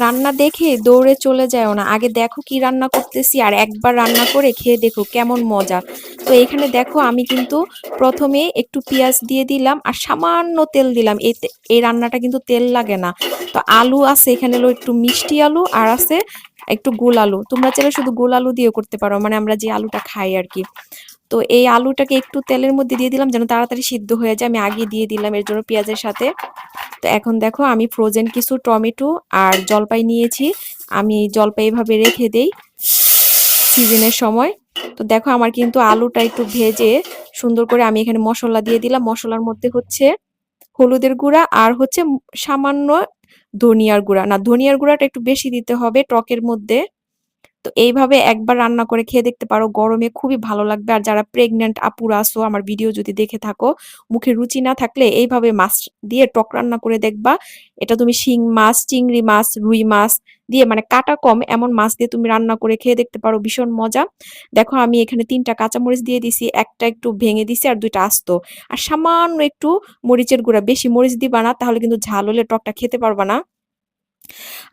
রান্না দেখে দৌড়ে চলে যাও না। আগে দেখো কি রান্না করতেছি আর একবার রান্না করে খেয়ে দেখো কেমন মজা। তো এখানে দেখো আমি কিন্তু ১ম এ একটু পেঁয়াজ দিয়ে দিলাম আর সামান্য তেল দিলাম। এই রান্নাটা কিন্তু তেল লাগে না। তো আলু আছে এখানে হলো একটু মিষ্টি আলু আর আছে একটু গোল আলু। তোমরা চাইলে শুধু গোল আলু দিয়েও করতে পারো। মানে আমরা যে আলুটা খাই আরকি। তো এই আলুটাকে একটু তেলের মধ্যে দিয়ে দিলাম যেন তাড়াতাড়ি সিদ্ধ হয়ে যায়। আমি আগেই দিয়ে দিলাম এর জন্য পেঁয়াজের সাথে। তো এখন দেখো আমি ফ্রোজেন কিছু টমেটো আর জলপাই নিয়েছি। আমি জলপাই এভাবে রেখে দেই সিজনের সময়। তো দেখো আমার কিন্তু আলুটা একটু ভেজে সুন্দর করে আমি এখানে মসলা দিয়ে দিলাম। মসলার মধ্যে হচ্ছে হলুদের গুঁড়া আর হচ্ছে সামান্য ধনিয়ার গুঁড়া। না, ধনিয়ার গুঁড়াটা একটু বেশি দিতে হবে টকের মধ্যে। তো এইভাবে একবার রান্না করে খেয়ে দেখতে পারো। গরমে খুবই ভালো লাগবে। আর যারা প্রেগন্যান্ট আপুরা আছো আমার ভিডিও যদি দেখে থাকো, মুখে রুচি না থাকলে এইভাবে মাছ দিয়ে টক রান্না করে দেখবা। এটা তুমি শিং মাছ, চিংড়ি মাছ, রুই মাছ দিয়ে মানে কাটা কম এমন মাছ দিয়ে তুমি রান্না করে খেয়ে দেখতে পারো, ভীষণ মজা। দেখো আমি এখানে ৩ টা কাঁচামরিচ দিয়ে দিছি, একটা একটু ভেঙে দিছি আর ২ টা আস্ত। আর সামান্য একটু মরিচের গুঁড়া, বেশি মরিচ দিবা না তাহলে কিন্তু ঝাল হলে টকটা খেতে পারবা না।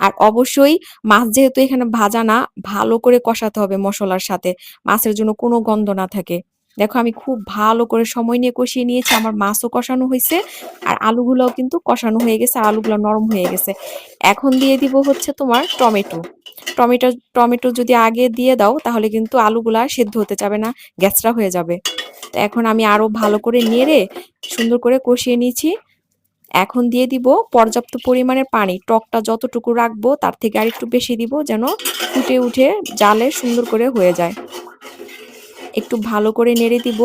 আর অবশ্যই মাছ যেহেতু এখানে ভাজা না, ভালো করে কষাতে হবে মসলার সাথে। মাছের জন্য কোনো গন্ধ না থাকে। দেখো আমি খুব ভালো করে সময় নিয়ে কষিয়ে নিয়েছি। আমার মাছও কষানো হইছে। আর আলুগুলাও কিন্তু কষানো হয়ে গেছে। আর আলুগুলা নরম হয়ে গেছে। এখন দিয়ে দিব হচ্ছে তোমার টমেটো। টমেটো টমেটো যদি আগে দিয়ে দাও তাহলে কিন্তু আলুগুলা সেদ্ধ হতে যাবে না, গ্যাসরা হয়ে যাবে। তো এখন আমি আরো ভালো করে নেড়ে সুন্দর করে কষিয়ে নিয়েছি। এখন দিয়ে দিব পর্যাপ্ত পরিমাণের পানি। টকটা যতটুকু রাখবো তার থেকে আরেকটু বেশি দিব যেন ফুটে উঠে জালে সুন্দর করে হয়ে যায়। একটু ভালো করে নেড়ে দিব।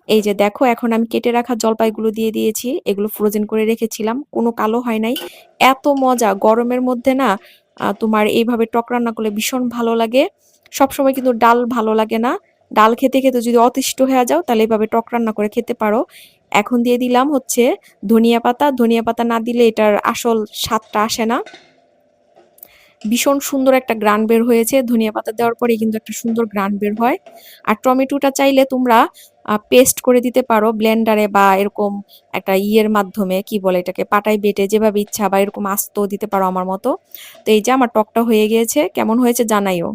এই যে দেখো এখন আমি কেটে রাখা জলপাইগুলো দিয়ে দিয়েছি। এগুলো ফ্রোজেন করে রেখেছিলাম। কোনো কালো হয় নাই। এত মজা গরমের মধ্যে না তোমার এইভাবে টক রান্না করলে ভীষণ ভালো লাগে। সবসময় কিন্তু ডাল ভালো লাগে না। ডাল খেতে, খেতে যদি অতিষ্ঠ হয়ে যাও তাহলে এভাবে টক রান্না করে খেতে পারো। এখন দিয়ে দিলাম হচ্ছে ধনিয়া পাতা। ধনিয়া পাতা না দিলে এটার আসল স্বাদটা আসে না। ভীষণ সুন্দর একটা ঘ্রাণ বের হয়েছে। ধনিয়া পাতা দেওয়ার পরে কিন্তু একটা সুন্দর ঘ্রাণ বের হয়। আর টমেটোটা চাইলে তোমরা পেস্ট করে দিতে পারো ব্লেন্ডারে বা এরকম একটা ইয়ের মাধ্যমে, কি বলে এটাকে, পাটায় বেটে যেভাবে ইচ্ছা, বা এরকম আস্ত দিতে পারো আমার মতো। তো এই যে আমার টকটা হয়ে গিয়েছে। কেমন হয়েছে জানাইও।